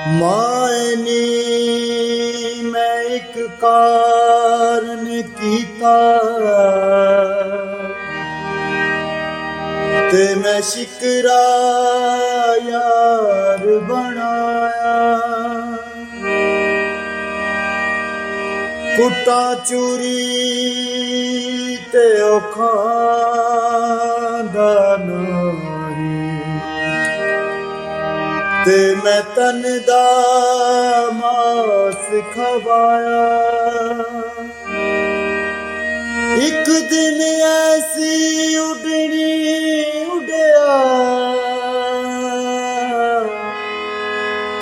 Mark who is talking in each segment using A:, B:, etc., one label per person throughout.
A: मायने मैं एक कारण कीता ते मैं शिकरा यार बनाया। कुटा चूरी ते खांदा नारी ते मैं तन दा मास खवाया। एक दिन ऐसी उड़नी उड़या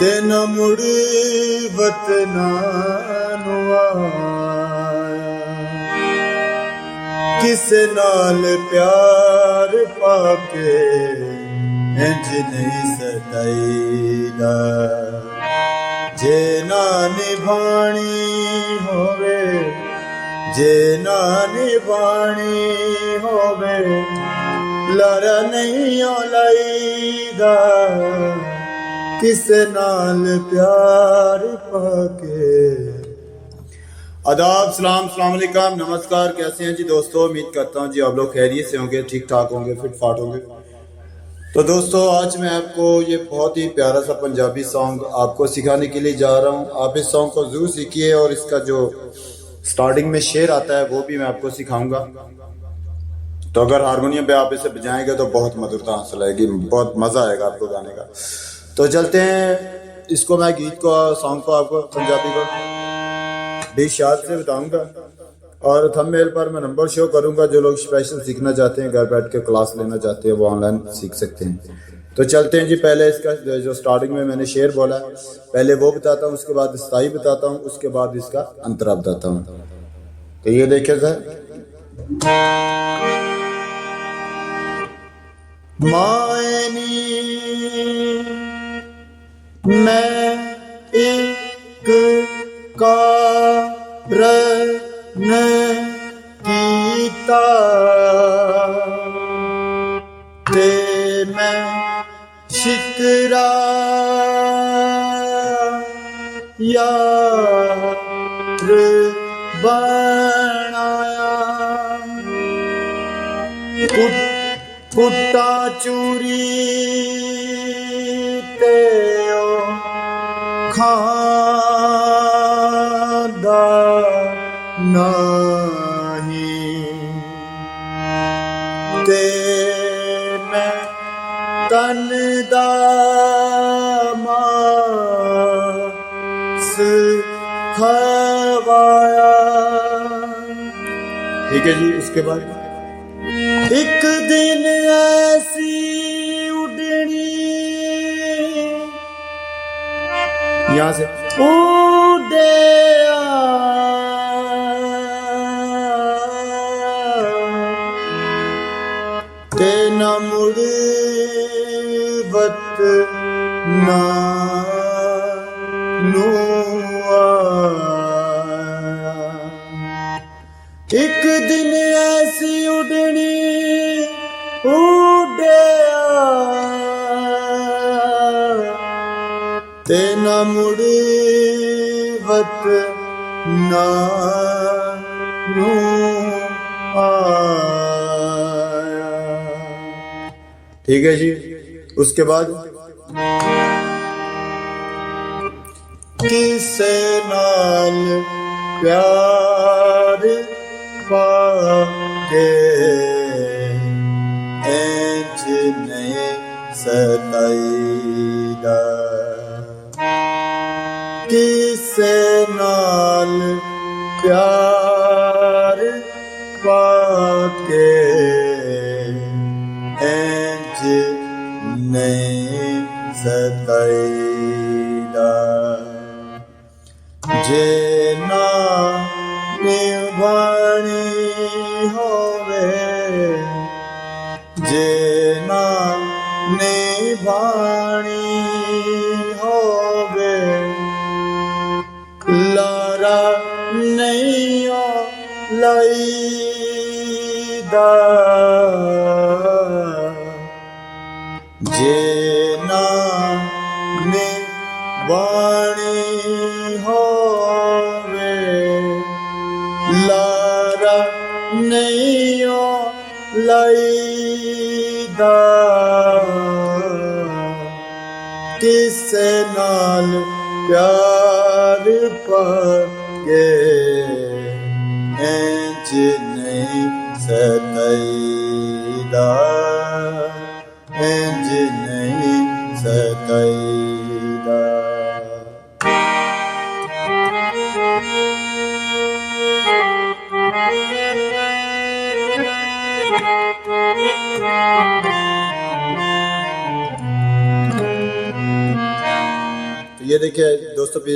A: ते न मुड़ वतना नु आया। किसे नाल प्यार पाके इंज नहीं सताईदा। जे ना निभानी होवे जे ना निभानी होवे लड़ा नहीं लाईदा। किसे नाल प्यार पाके। आदाब, सलाम, अस्सलाम वालेकुम, नमस्कार। कैसे हैं जी दोस्तों? उम्मीद करता हूँ जी आप लोग खैरियत से होंगे, ठीक ठाक होंगे, फिट फाट होंगे। तो दोस्तों आज मैं आपको ये बहुत ही प्यारा सा पंजाबी सॉन्ग आपको सिखाने के लिए जा रहा हूँ। आप इस सॉन्ग को जरूर सीखिए और इसका जो स्टार्टिंग में शेर आता है वो भी मैं आपको सिखाऊंगा। तो अगर हारमोनियम पे आप इसे बजाएंगे तो बहुत मधुरता हासिल आएगी, बहुत मजा आएगा आपको गाने का। तो चलते हैं, इसको मैं गीत को सॉन्ग को आपको पंजाबी को बीच याद से बताऊंगा और थंबनेल पर मैं नंबर शो करूंगा। जो लोग स्पेशल सीखना चाहते हैं, घर बैठ के क्लास लेना चाहते हैं, वो ऑनलाइन सीख सकते हैं। तो चलते हैं जी। पहले इसका जो स्टार्टिंग में मैंने शेर बोला है पहले वो बताता हूँ, उसके बाद स्थाई बताता हूँ, उसके बाद इसका अंतरा बताता हूँ। तो ये देखिए सर। मायनी मैं एक कारण कीता ते मैं शिकरा यार बनाया। कुटा चूरी ते खांदा नहीं ते मैं तन दा मास खवाया। ठीक है जी। इसके बाद एक दिन ऐसी उड़नी यहां से उड़या ते न मुड़ वतना नु आया। एक दिन ऐसी उड़नी उड़या ते न मुड़ वतना नु आया। ठीक है जी। उसके बाद किसे नाल प्यार पाके इंज नहीं सताईदा। किसे नाल प्यार पाके इंज नहीं सताईदा। जे ना निभानी होवे जे ना निभानी होवे लारा नहीं लाईदा। जे ना वाणी होवे लारा नहीं हो लाईदा किसे नाल प्यार पाके इंज नहीं सताईदा इंज नहीं सताईदा। तो ये देखिए दोस्तों भी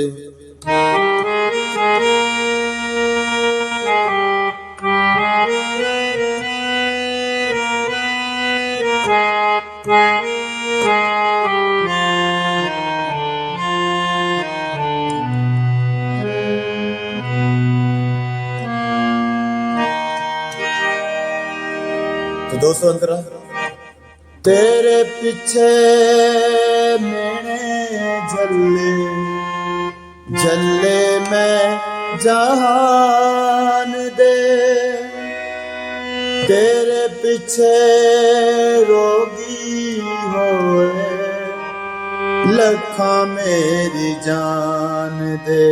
A: तो दोस्तों अंतरा तेरे पीछे मैंने झल्ले झल्ले मैं जहान दे तेरे पीछे रोगी होए लखा मेरी जान दे।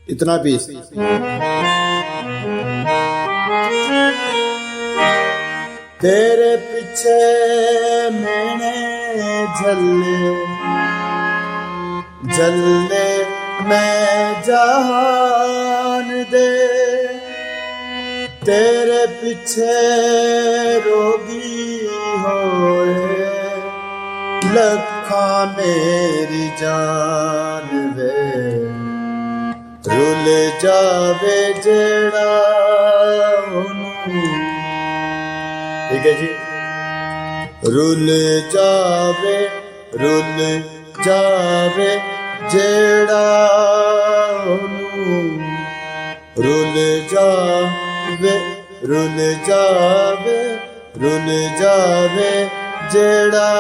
A: इतना पीस तेरे पीछे मैंने झल्ले झल्ले मैं जहान दे तेरे पीछे रोगी होए लखा मेरी जान वे रुल जावे जेड़ा ठीक है जी रुल जावे जेड़ा रुल जावे जेड़ा रुल जावे जेड़ा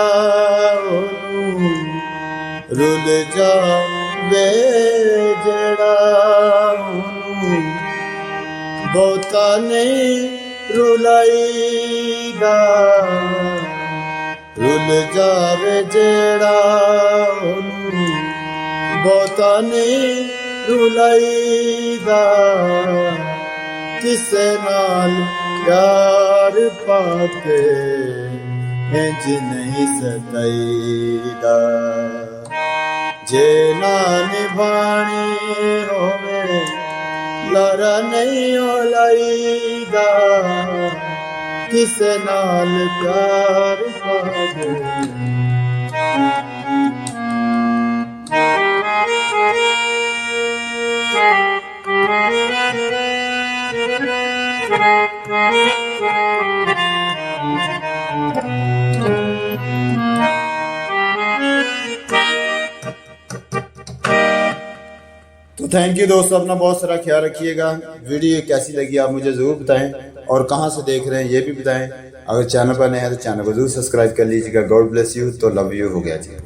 A: बहुता नहीं रुलाईदा रुल जावे जेड़ा बहुता नहीं रुलाईदा किसे नाल प्यार पाके इंज नहीं सताईदा जे ना निभानी होवे लारा नहीं हो लाईदा किसे नाल प्यार पाके। तो थैंक यू दोस्तों, अपना बहुत सारा ख्याल रखिएगा। वीडियो कैसी लगी आप मुझे ज़रूर बताएं और कहां से देख रहे हैं ये भी बताएं। अगर चैनल पर नए हैं तो चैनल को जरूर सब्सक्राइब कर लीजिएगा। God bless you. तो लव यू हो गया जी।